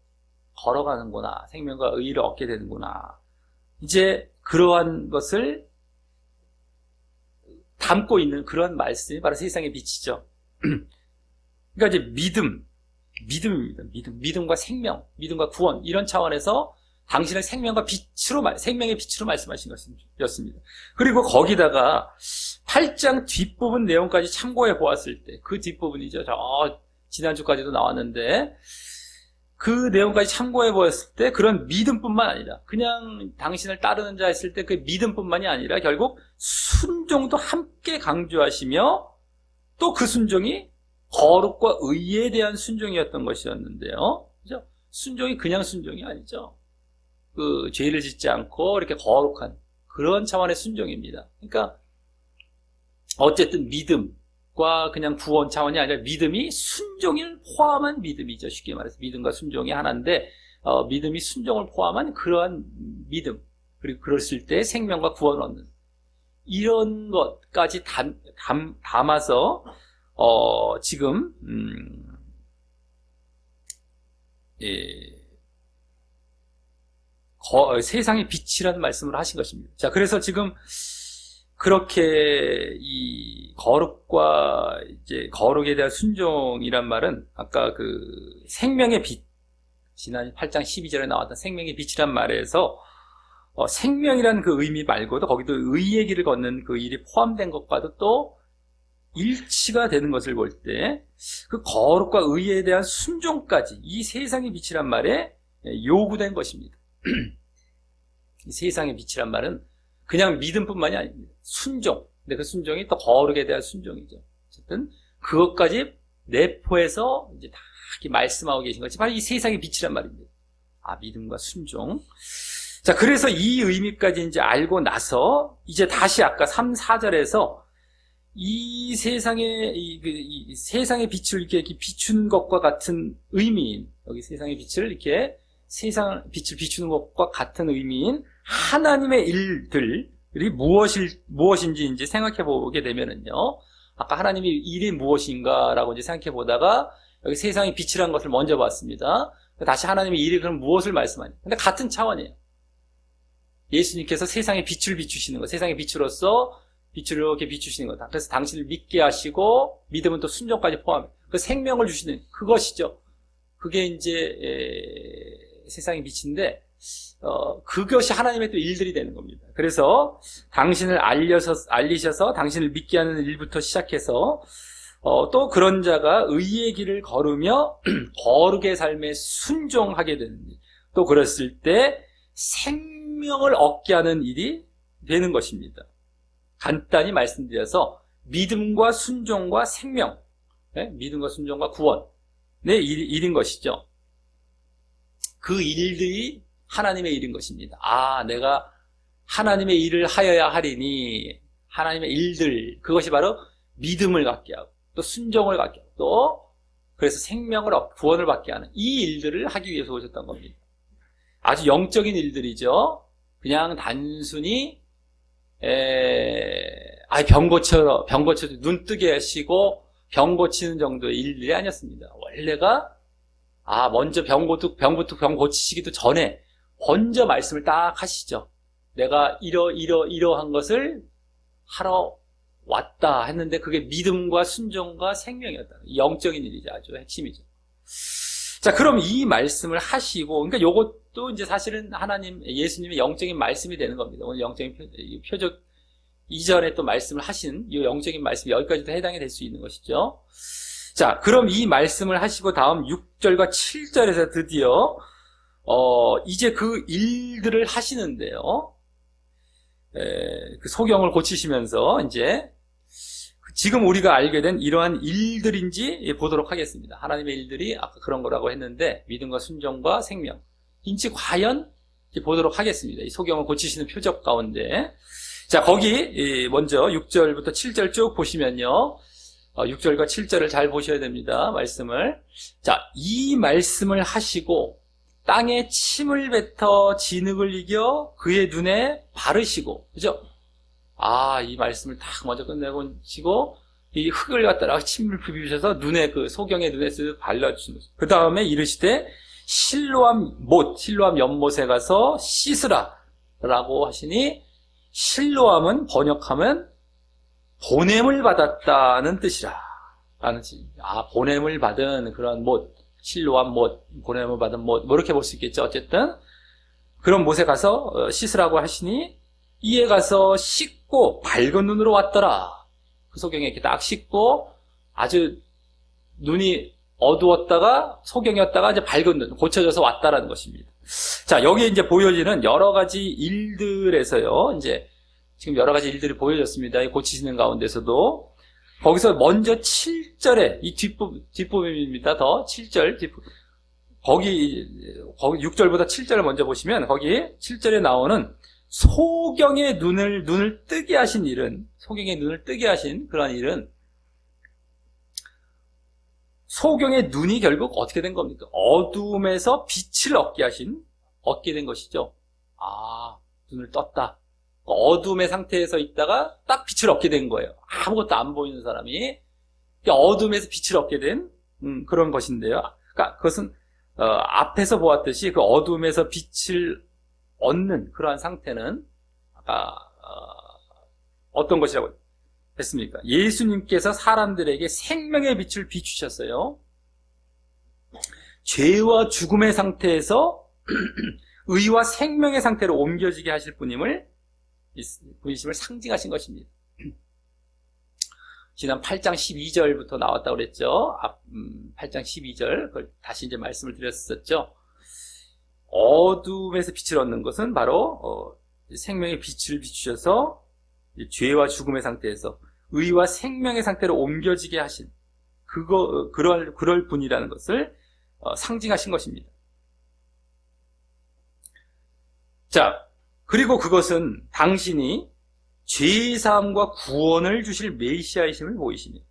걸어가는구나. 생명과 의를 얻게 되는구나. 이제 그러한 것을 담고 있는 그런 말씀이 바로 세상의 빛이죠. 그러니까 이제 믿음입니다. 믿음과 생명, 믿음과 구원 이런 차원에서 당신을 생명의 빛으로 말씀하신 것이었습니다. 그리고 거기다가 8장 뒷부분 내용까지 참고해 보았을 때 그 뒷부분이죠. 지난주까지도 나왔는데 그 내용까지 참고해 보았을 때 그런 믿음뿐만 아니라 그냥 당신을 따르는 자 했을 때 그 믿음뿐만이 아니라 결국 순종도 함께 강조하시며 또 그 순종이 거룩과 의에 대한 순종이었던 것이었는데요. 그죠? 순종이 그냥 순종이 아니죠. 그 죄를 짓지 않고 이렇게 거룩한 그런 차원의 순종입니다. 그러니까 어쨌든 믿음과 그냥 구원 차원이 아니라 믿음이 순종을 포함한 믿음이죠. 쉽게 말해서 믿음과 순종이 하나인데 믿음이 순종을 포함한 그러한 믿음, 그리고 그랬을 때 생명과 구원을 얻는 이런 것까지 담아서 지금 세상의 빛이라는 말씀을 하신 것입니다. 자, 그래서 지금 그렇게 이 거룩과 이제 거룩에 대한 순종이란 말은 아까 그 생명의 빛, 지난 8장 12절에 나왔던 생명의 빛이란 말에서 생명이라는 그 의미 말고도 거기도 의의 길을 걷는 그 일이 포함된 것과도 또 일치가 되는 것을 볼 때 그 거룩과 의에 대한 순종까지 이 세상의 빛이란 말에 요구된 것입니다. 이 세상의 빛이란 말은 그냥 믿음뿐만이 아닙니다. 순종. 근데 그 순종이 또 거룩에 대한 순종이죠. 어쨌든 그것까지 내포해서 이제 다 이렇게 말씀하고 계신 것이 바로 이 세상의 빛이란 말입니다. 믿음과 순종. 자, 그래서 이 의미까지 이제 알고 나서 이제 다시 아까 3, 4절에서 이 세상의 빛을 이렇게 비추는 것과 같은 의미인, 여기 세상의 빛을 이렇게 세상 빛을 비추는 것과 같은 의미인 하나님의 일들이 무엇인지 이제 생각해 보게 되면은요. 아까 하나님의 일이 무엇인가라고 이제 생각해 보다가 여기 세상의 빛이라는 것을 먼저 봤습니다. 다시 하나님의 일이 그럼 무엇을 말씀하냐. 근데 같은 차원이에요. 예수님께서 세상의 빛을 비추시는 것, 세상의 빛으로서 빛을 이렇게 비추시는 거다. 그래서 당신을 믿게 하시고 믿음은 또 순종까지 포함해. 그 생명을 주시는 그것이죠. 그게 이제 세상의 빛인데 그것이 하나님의 또 일들이 되는 겁니다. 그래서 당신을 알리셔서 당신을 믿게 하는 일부터 시작해서 또 그런 자가 의의 길을 걸으며 거룩의 삶에 순종하게 되는 일. 또 그랬을 때 생명을 얻게 하는 일이 되는 것입니다. 간단히 말씀드려서 믿음과 순종과 생명, 믿음과 순종과 구원의 일인 것이죠. 그 일들이 하나님의 일인 것입니다. 내가 하나님의 일을 하여야 하리니 하나님의 일들, 그것이 바로 믿음을 갖게 하고 또 순종을 갖게 하고 또 그래서 생명을 얻고 구원을 받게 하는 이 일들을 하기 위해서 오셨던 겁니다. 아주 영적인 일들이죠. 그냥 단순히 병 고쳐 눈 뜨게 하시고 병 고치는 정도의 일들이 아니었습니다. 원래가 먼저 병 고치시기도 전에 먼저 말씀을 딱 하시죠. 내가 이러한 것을 하러 왔다 했는데 그게 믿음과 순종과 생명이었다. 영적인 일이죠. 아주 핵심이죠. 자, 그럼 이 말씀을 하시고, 그러니까 요것도 이제 사실은 예수님의 영적인 말씀이 되는 겁니다. 오늘 영적인 표적 이전에 또 말씀을 하신 이 영적인 말씀이 여기까지도 해당이 될 수 있는 것이죠. 자, 그럼 이 말씀을 하시고 다음 6절과 7절에서 드디어 이제 그 일들을 하시는데요. 그 소경을 고치시면서 이제 지금 우리가 알게 된 이러한 일들인지 보도록 하겠습니다. 하나님의 일들이 아까 그런 거라고 했는데 믿음과 순종과 생명인지 과연 보도록 하겠습니다. 이 소경을 고치시는 표적 가운데 자 거기 먼저 6절부터 7절 쭉 보시면요. 6절과 7절을 잘 보셔야 됩니다. 말씀을. 자, 이 말씀을 하시고 땅에 침을 뱉어 진흙을 이겨 그의 눈에 바르시고 그죠? 이 말씀을 딱 먼저 끝내고 이 흙을 갖다가 침을 비비셔서 눈에 그 소경의 눈에 쓱 발라주시는 거죠. 그 다음에 이르시되 실로암 연못에 가서 씻으라 라고 하시니 실로암은 번역하면 보냄을 받았다는 뜻이라 라는 뜻. 보냄을 받은 그런 못, 실로암 못, 보냄을 받은 못, 뭐 이렇게 볼 수 있겠죠. 어쨌든 그런 못에 가서 씻으라고 하시니 이에 가서 씻고 밝은 눈으로 왔더라. 그 소경에 이렇게 딱 씻고 아주 눈이 어두웠다가 소경이었다가 이제 밝은 눈, 고쳐져서 왔다라는 것입니다. 자, 여기에 이제 보여지는 여러 가지 일들에서요. 이제 지금 여러 가지 일들이 보여졌습니다. 이 고치시는 가운데서도 거기서 먼저 7절에 이 뒷부분입니다. 더 7절 거기 6절보다 7절을 먼저 보시면 거기 7절에 나오는 소경의 눈을 뜨게 하신 일은 소경의 눈을 뜨게 하신 그런 일은 소경의 눈이 결국 어떻게 된 겁니까? 어둠에서 빛을 얻게 된 것이죠. 눈을 떴다. 어둠의 상태에서 있다가 딱 빛을 얻게 된 거예요. 아무것도 안 보이는 사람이 어둠에서 빛을 얻게 된 그런 것인데요. 그러니까 그것은 앞에서 보았듯이 그 어둠에서 빛을 얻는 그러한 상태는 어떤 것이라고 했습니까? 예수님께서 사람들에게 생명의 빛을 비추셨어요. 죄와 죽음의 상태에서 의와 생명의 상태로 옮겨지게 하실 분임을 상징하신 것입니다. 지난 8장 12절부터 나왔다고 그랬죠. 8장 12절 그걸 다시 이제 말씀을 드렸었죠. 어둠에서 빛을 얻는 것은 바로 생명의 빛을 비추셔서 죄와 죽음의 상태에서 의와 생명의 상태로 옮겨지게 하신 그럴 분이라는 것을 상징하신 것입니다. 자, 그리고 그것은 당신이 죄사함과 구원을 주실 메시아이심을 보이시니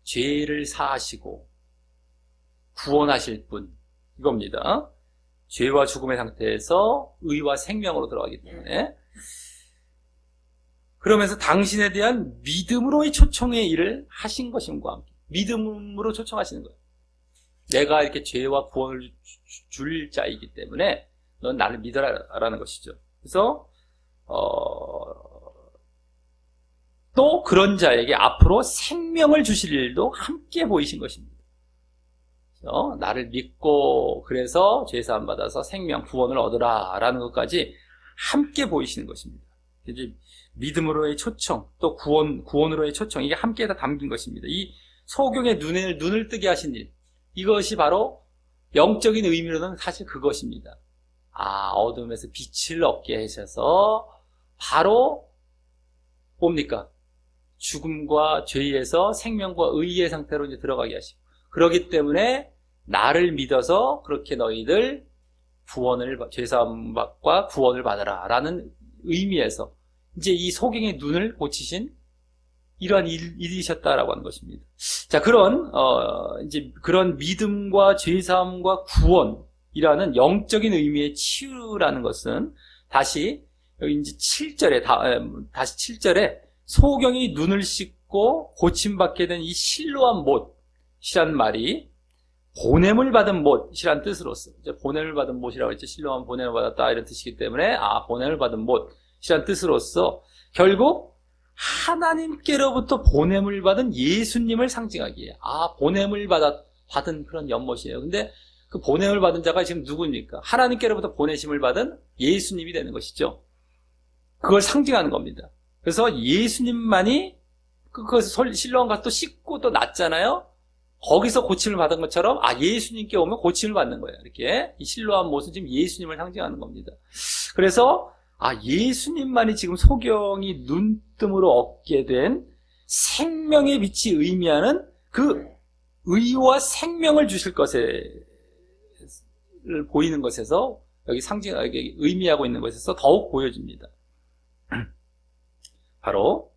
죄를 사하시고 구원하실 분 이겁니다. 죄와 죽음의 상태에서 의와 생명으로 들어가기 때문에 그러면서 당신에 대한 믿음으로의 초청의 일을 하신 것임과 함께 믿음으로 초청하시는 거예요. 내가 이렇게 죄와 구원을 줄 자이기 때문에 넌 나를 믿어라라는 것이죠. 그래서 또 그런 자에게 앞으로 생명을 주실 일도 함께 보이신 것입니다. 나를 믿고 그래서 죄사함 받아서 생명, 구원을 얻으라라는 것까지 함께 보이시는 것입니다. 이제 믿음으로의 초청, 또 구원으로의 초청, 이게 함께 다 담긴 것입니다. 이 소경의 눈을 뜨게 하신 일, 이것이 바로 영적인 의미로는 사실 그것입니다. 어둠에서 빛을 얻게 하셔서 바로 뭡니까? 죽음과 죄에서 생명과 의의 상태로 이제 들어가게 하시고 그렇기 때문에 나를 믿어서 그렇게 너희들 죄사함과 구원을 받아라 라는 의미에서 이제 이 소경의 눈을 고치신 이러한 일이셨다라고 하는 것입니다. 자, 이제 그런 믿음과 죄사함과 구원이라는 영적인 의미의 치유라는 것은 다시 여기 이제 7절에 다시 7절에 소경이 눈을 씻고 고침받게 된 이 실로암 못이란 말이 보냄을 받은 못이란 뜻으로서 이제 보냄을 받은 못이라고 했죠. 실로암 보냄을 받았다 이런 뜻이기 때문에 보냄을 받은 못이란 뜻으로서 결국 하나님께로부터 보냄을 받은 예수님을 상징하기에 보냄을 받은 그런 연못이에요. 근데 그 보냄을 받은 자가 지금 누구입니까? 하나님께로부터 보내심을 받은 예수님이 되는 것이죠. 그걸 상징하는 겁니다. 그래서 예수님만이 그것을 실로암 가서 또 씻고 또 낫잖아요. 거기서 고침을 받은 것처럼 예수님께 오면 고침을 받는 거예요. 이렇게 이 실로암 못은 지금 예수님을 상징하는 겁니다. 그래서 예수님만이 지금 소경이 눈뜸으로 얻게 된 생명의 빛이 의미하는 그 의와 생명을 주실 것을 보이는 것에서, 여기 상징하게 의미하고 있는 것에서 더욱 보여집니다. 바로,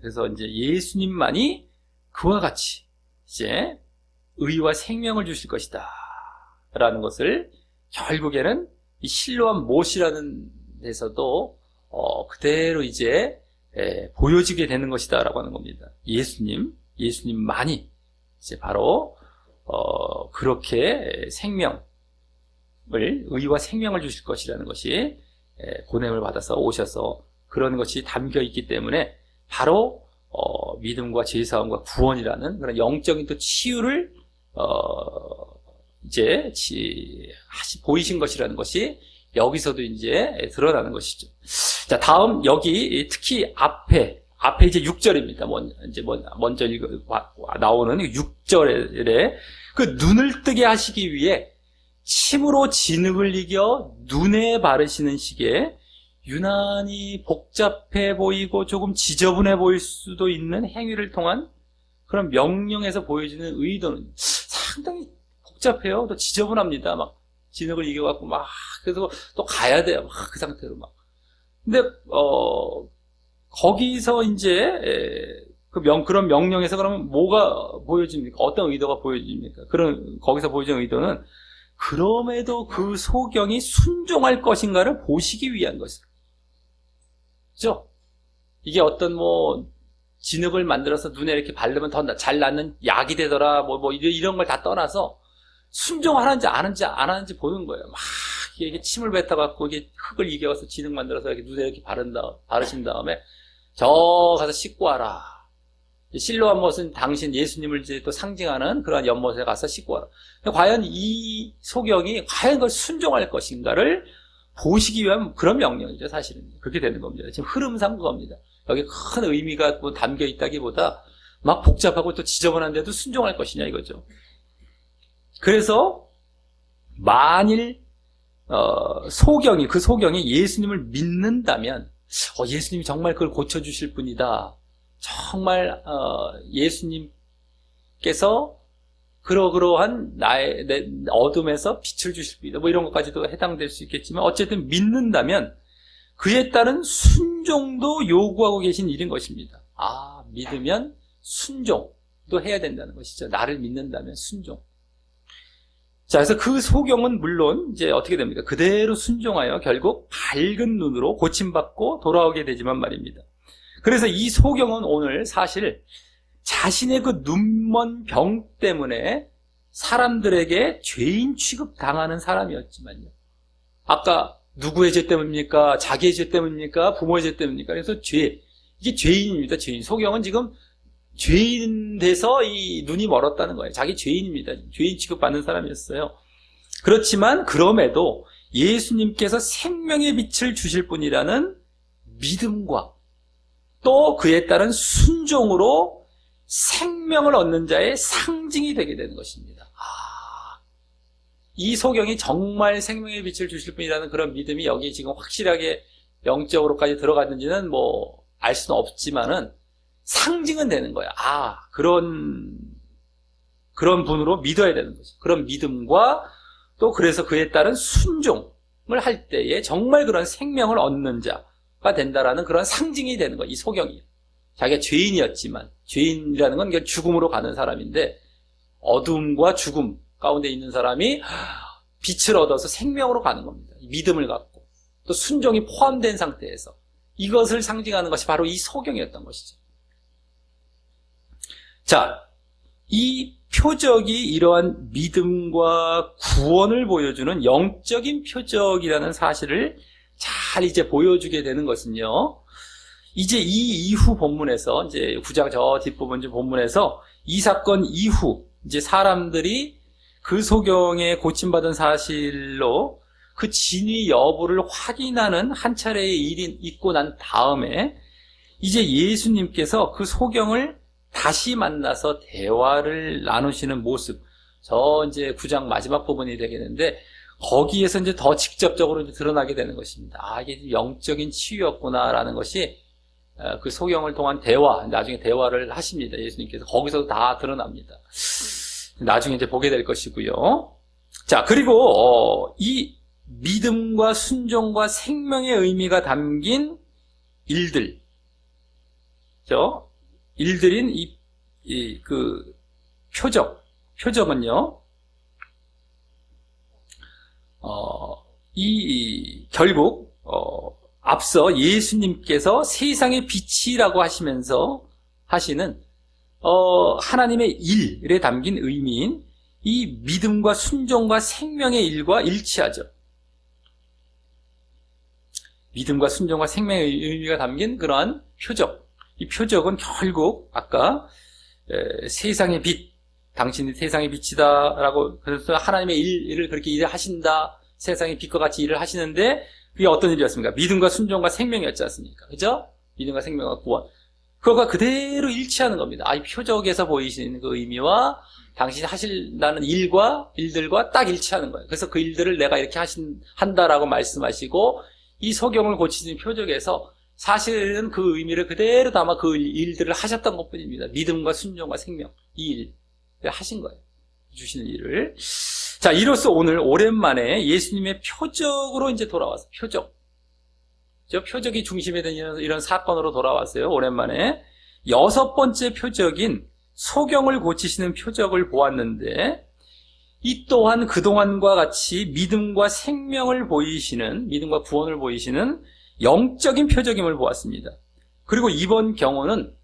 그래서 이제 예수님만이 그와 같이 이제 의와 생명을 주실 것이다 라는 것을 결국에는 이 실로암 못이라는 데서도 그대로 이제 보여지게 되는 것이다 라고 하는 겁니다. 예수님만이 이제 바로 그렇게 의와 생명을 주실 것이라는 것이 보냄을 받아서 오셔서 그런 것이 담겨 있기 때문에 바로 믿음과 죄사함과 구원이라는 그런 영적인 또 치유를 이제 보이신 것이라는 것이 여기서도 이제 드러나는 것이죠. 자, 다음 여기 특히 앞에 이제 6절입니다. 먼저 나오는 6절에 그 눈을 뜨게 하시기 위해 침으로 진흙을 이겨 눈에 바르시는 시기에 유난히 복잡해 보이고 조금 지저분해 보일 수도 있는 행위를 통한 그런 명령에서 보여지는 의도는 상당히 복잡해요. 또 지저분합니다. 막 진흙을 이겨갖고 막 그래서 또 가야 돼요. 막 그 상태로 막. 근데 거기서 이제 그런 명령에서 그러면 뭐가 보여집니까? 어떤 의도가 보여집니까? 거기서 보여지는 의도는 그럼에도 그 소경이 순종할 것인가를 보시기 위한 것이죠. 그죠? 이게 어떤 진흙을 만들어서 눈에 이렇게 바르면 더 잘 낫는 약이 되더라, 이런 걸 다 떠나서 순종하는지 안 하는지 보는 거예요. 막 이게 침을 뱉어갖고 이게 흙을 이겨서 진흙 만들어서 이렇게 눈에 이렇게 바르신 다음에 저 가서 씻고 와라. 실로암 못은 당신 예수님을 이제 또 상징하는 그러한 연못에 가서 씻고 와라. 과연 이 소경이 과연 그걸 순종할 것인가를 보시기 위한 그런 명령이죠, 사실은. 그렇게 되는 겁니다. 지금 흐름상 그겁니다. 여기 큰 의미가 담겨 있다기보다 막 복잡하고 또 지저분한데도 순종할 것이냐 이거죠. 그래서 만일 그 소경이 예수님을 믿는다면 예수님이 정말 그걸 고쳐주실 분이다. 정말 예수님께서 그러한 내 어둠에서 빛을 주실 분이다. 이런 것까지도 해당될 수 있겠지만 어쨌든 믿는다면 그에 따른 순종도 요구하고 계신 일인 것입니다. 믿으면 순종도 해야 된다는 것이죠. 나를 믿는다면 순종. 자, 그래서 그 소경은 물론 이제 어떻게 됩니까? 그대로 순종하여 결국 밝은 눈으로 고침받고 돌아오게 되지만 말입니다. 그래서 이 소경은 오늘 사실 자신의 그 눈먼 병 때문에 사람들에게 죄인 취급 당하는 사람이었지만요. 아까 누구의 죄 때문입니까? 자기의 죄 때문입니까? 부모의 죄 때문입니까? 그래서 이게 죄인입니다. 죄인. 소경은 지금 죄인 돼서 이 눈이 멀었다는 거예요. 자기 죄인입니다. 죄인 취급받는 사람이었어요. 그렇지만 그럼에도 예수님께서 생명의 빛을 주실 분이라는 믿음과 또 그에 따른 순종으로 생명을 얻는 자의 상징이 되게 되는 것입니다. 이 소경이 정말 생명의 빛을 주실 분이라는 그런 믿음이 여기 지금 확실하게 영적으로까지 들어갔는지는 알 수는 없지만은 상징은 되는 거야. 그런 분으로 믿어야 되는 거죠. 그런 믿음과 또 그래서 그에 따른 순종을 할 때에 정말 그런 생명을 얻는 자가 된다라는 그런 상징이 되는 거야. 이 소경이. 자기가 죄인이었지만, 죄인이라는 건 죽음으로 가는 사람인데, 어둠과 죽음 가운데 있는 사람이 빛을 얻어서 생명으로 가는 겁니다. 믿음을 갖고. 또 순종이 포함된 상태에서. 이것을 상징하는 것이 바로 이 소경이었던 것이죠. 자, 이 표적이 이러한 믿음과 구원을 보여주는 영적인 표적이라는 사실을 잘 이제 보여주게 되는 것은요. 이제 이 이후 본문에서 이제 9장 저 뒷부분 본문에서 이 사건 이후 이제 사람들이 그 소경에 고침받은 사실로 그 진위 여부를 확인하는 한 차례의 일이 있고 난 다음에 이제 예수님께서 그 소경을 다시 만나서 대화를 나누시는 모습. 이제 9장 마지막 부분이 되겠는데 거기에서 이제 더 직접적으로 이제 드러나게 되는 것입니다. 아, 이게 영적인 치유였구나라는 것이 그 소경을 통한 대화, 나중에 대화를 하십니다. 예수님께서 거기서 다 드러납니다. 나중에 이제 보게 될 것이고요. 자, 그리고 이 믿음과 순종과 생명의 의미가 담긴 일들, 일들인 그 표적은요, 결국 앞서 예수님께서 세상의 빛이라고 하시면서 하시는 하나님의 일에 담긴 의미인 이 믿음과 순종과 생명의 일과 일치하죠. 믿음과 순종과 생명의 의미가 담긴 그러한 표적. 이 표적은 결국 아까 세상의 빛, 당신이 세상의 빛이다라고, 그래서 하나님의 일을 그렇게 일을 하신다, 세상의 빛과 같이 일을 하시는데 그게 어떤 일이었습니까? 믿음과 순종과 생명이었지 않습니까? 그죠? 믿음과 생명과 구원. 그거가 그대로 일치하는 겁니다. 이 표적에서 보이시는 그 의미와 당신이 하신다는 일들과 딱 일치하는 거예요. 그래서 그 일들을 내가 이렇게 한다라고 말씀하시고, 이 소경을 고치신 표적에서 사실은 그 의미를 그대로 담아 그 일들을 하셨던 것 뿐입니다. 믿음과 순종과 생명, 이 일을 하신 거예요. 주시는 일을. 자, 이로써 오늘 오랜만에 예수님의 표적으로 이제 돌아왔어요. 표적이 중심에 된 이런 사건으로 돌아왔어요. 오랜만에. 6번째 표적인 소경을 고치시는 표적을 보았는데, 이 또한 그동안과 같이 믿음과 생명을 보이시는, 믿음과 구원을 보이시는 영적인 표적임을 보았습니다. 그리고 이번 경우는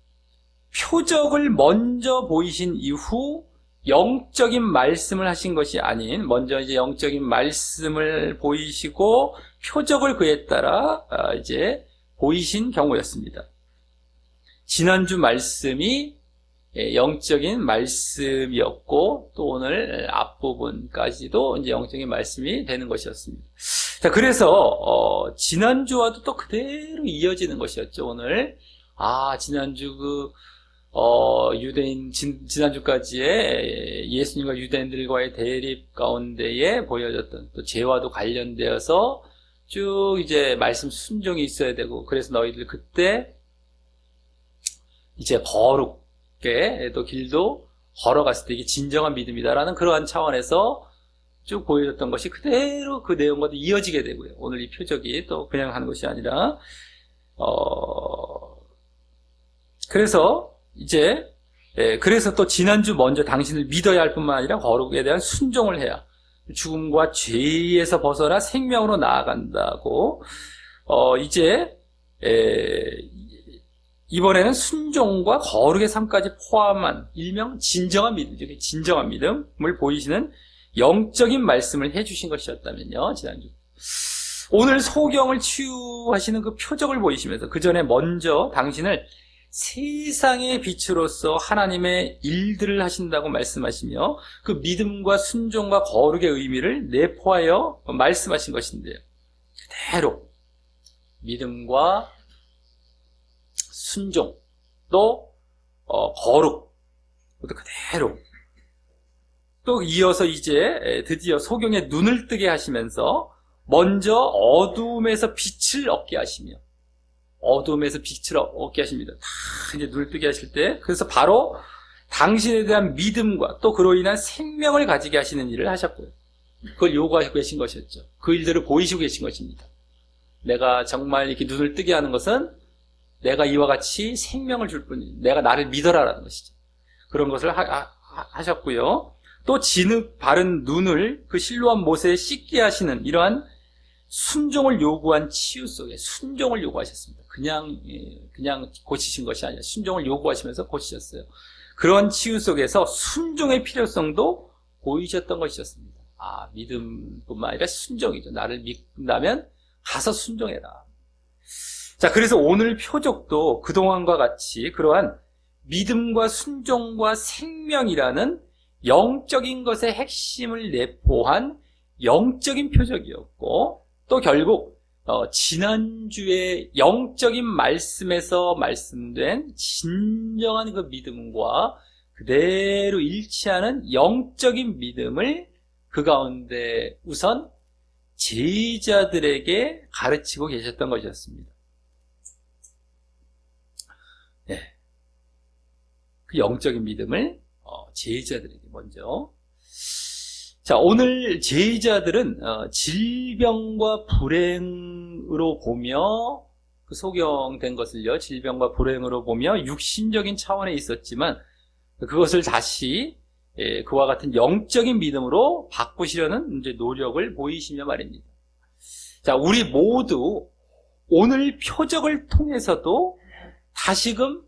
표적을 먼저 보이신 이후 영적인 말씀을 하신 것이 아닌, 먼저 이제 영적인 말씀을 보이시고 표적을 그에 따라 이제 보이신 경우였습니다. 지난주 말씀이 영적인 말씀이었고, 또 오늘 앞부분까지도 이제 영적인 말씀이 되는 것이었습니다. 자, 그래서 지난주와도 또 그대로 이어지는 것이었죠. 오늘 지난주 지난주까지의 예수님과 유대인들과의 대립 가운데에 보여졌던, 또 죄와도 관련되어서 쭉 이제 말씀 순종이 있어야 되고, 그래서 너희들 그때 이제 거룩게 또 길도 걸어갔을 때 이게 진정한 믿음이다라는 그러한 차원에서 쭉 보여줬던 것이 그대로 그 내용과도 이어지게 되고요. 오늘 이 표적이 또 그냥 하는 것이 아니라, 그래서 또 지난주 먼저 당신을 믿어야 할 뿐만 아니라 거룩에 대한 순종을 해야 죽음과 죄에서 벗어나 생명으로 나아간다고, 이번에는 순종과 거룩의 삶까지 포함한 일명 진정한 믿음을 보이시는 영적인 말씀을 해주신 것이었다면요, 지난주. 오늘 소경을 치유하시는 그 표적을 보이시면서 그 전에 먼저 당신을 세상의 빛으로서 하나님의 일들을 하신다고 말씀하시며 그 믿음과 순종과 거룩의 의미를 내포하여 말씀하신 것인데요. 그대로 믿음과 순종, 또 거룩, 또 그대로 또 이어서 이제 드디어 소경의 눈을 뜨게 하시면서 먼저 어두움에서 빛을 얻게 하시며, 어두움에서 빛을 얻게 하십니다. 다 이제 눈을 뜨게 하실 때, 그래서 바로 당신에 대한 믿음과 또 그로 인한 생명을 가지게 하시는 일을 하셨고요. 그걸 요구하시고 계신 것이었죠. 그 일들을 보이시고 계신 것입니다. 내가 정말 이렇게 눈을 뜨게 하는 것은 내가 이와 같이 생명을 줄 뿐이에요. 내가 나를 믿어라라는 것이죠. 그런 것을 하셨고요. 또 진흙 바른 눈을 그 실로암 못에 씻게 하시는 이러한 순종을 요구한 치유 속에 순종을 요구하셨습니다. 그냥 고치신 것이 아니라 순종을 요구하시면서 고치셨어요. 그런 치유 속에서 순종의 필요성도 보이셨던 것이었습니다. 믿음뿐만 아니라 순종이죠. 나를 믿는다면 가서 순종해라. 자, 그래서 오늘 표적도 그동안과 같이 그러한 믿음과 순종과 생명이라는 영적인 것의 핵심을 내포한 영적인 표적이었고, 또 결국 지난주에 영적인 말씀에서 말씀된 진정한 그 믿음과 그대로 일치하는 영적인 믿음을 그 가운데 우선 제자들에게 가르치고 계셨던 것이었습니다. 네. 그 영적인 믿음을 제자들에게 먼저. 자, 오늘 제자들은 질병과 불행으로 보며 그 소경된 것을요, 질병과 불행으로 보며 육신적인 차원에 있었지만 그것을 다시 그와 같은 영적인 믿음으로 바꾸시려는 이제 노력을 보이시며 말입니다. 자, 우리 모두 오늘 표적을 통해서도 다시금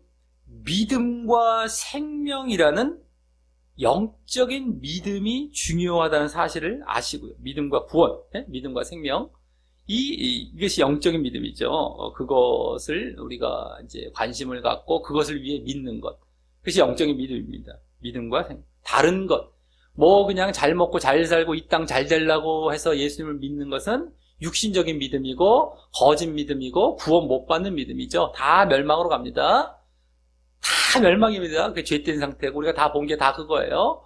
믿음과 생명이라는 영적인 믿음이 중요하다는 사실을 아시고요. 믿음과 구원, 믿음과 생명. 이것이 영적인 믿음이죠. 그것을 우리가 이제 관심을 갖고 그것을 위해 믿는 것. 그것이 영적인 믿음입니다. 믿음과 생명. 다른 것. 뭐 그냥 잘 먹고 잘 살고 이 땅 잘 되려고 해서 예수님을 믿는 것은 육신적인 믿음이고 거짓 믿음이고 구원 못 받는 믿음이죠. 다 멸망으로 갑니다. 다 멸망입니다. 그 죄된 상태고 우리가 다 본 게 다 그거예요.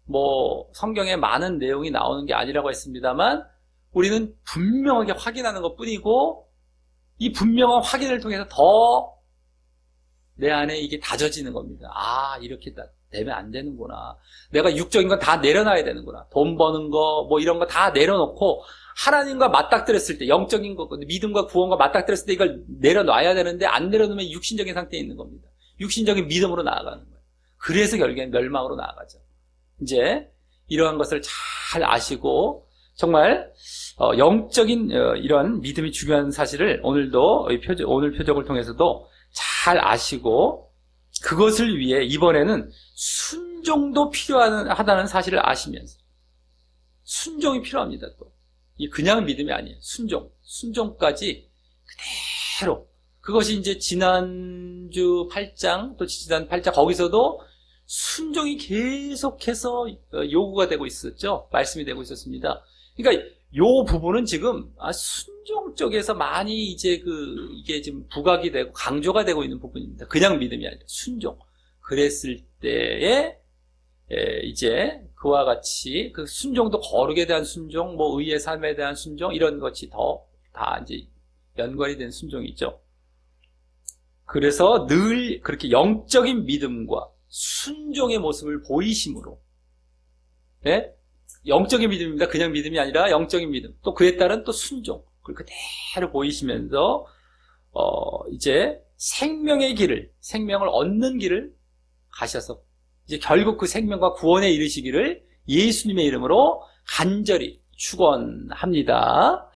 뭐 성경에 많은 내용이 나오는 게 아니라고 했습니다만 우리는 분명하게 확인하는 것뿐이고 이 분명한 확인을 통해서 더 내 안에 이게 다져지는 겁니다. 아, 이렇게 되면 안 되는구나. 내가 육적인 건 다 내려놔야 되는구나. 돈 버는 거 뭐 이런 거 다 내려놓고 하나님과 맞닥뜨렸을 때 영적인 거 믿음과 구원과 맞닥뜨렸을 때 이걸 내려놔야 되는데 안 내려놓으면 육신적인 상태에 있는 겁니다. 육신적인 믿음으로 나아가는 거예요. 그래서 결국엔 멸망으로 나아가죠. 이제 이러한 것을 잘 아시고 정말 영적인 이런 믿음이 중요한 사실을 오늘도 오늘 표적을 통해서도 잘 아시고 그것을 위해 이번에는 순종도 필요하다는 사실을 아시면서 순종이 필요합니다. 또 이 그냥 믿음이 아니에요. 순종까지 그대로. 그것이 이제 지난주 8장, 또 지난 8장, 거기서도 순종이 계속해서 요구가 되고 있었죠. 말씀이 되고 있었습니다. 그러니까 요 부분은 지금 순종 쪽에서 많이 이제 이게 지금 부각이 되고 강조가 되고 있는 부분입니다. 그냥 믿음이 아니라 순종. 그랬을 때에 이제 그와 같이 그 순종도 거룩에 대한 순종, 뭐 의의 삶에 대한 순종, 이런 것이 다 이제 연관이 된 순종이죠. 그래서 늘 그렇게 영적인 믿음과 순종의 모습을 보이심으로, 네? 영적인 믿음입니다. 그냥 믿음이 아니라 영적인 믿음. 또 그에 따른 또 순종. 그걸 그대로 보이시면서, 이제 생명의 길을, 생명을 얻는 길을 가셔서, 이제 결국 그 생명과 구원에 이르시기를 예수님의 이름으로 간절히 축원합니다.